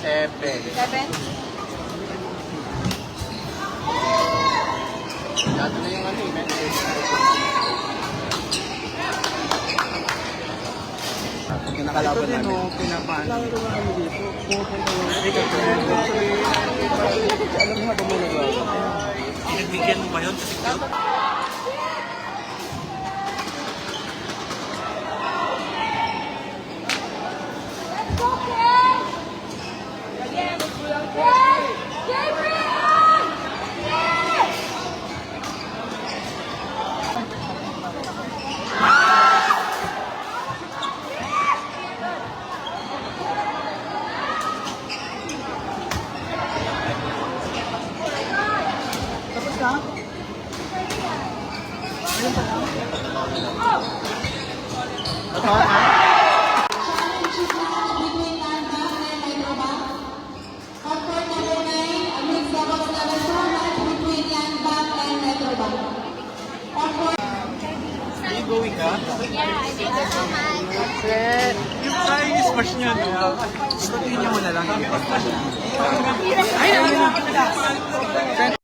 7. 7? Dati na yung ano eh. Pag nakalaban namin. Ito din o, pinapaan. Lalo naman kami dito. Pupunta yung alam mo ba mo nagawa? Pinagbigyan mo ba yun? Kasi Tapos na? Ito ha? Are you going ka? Yeah, I did it so much. yung Chinese smash niya, no? Continue mo na lang. Ay,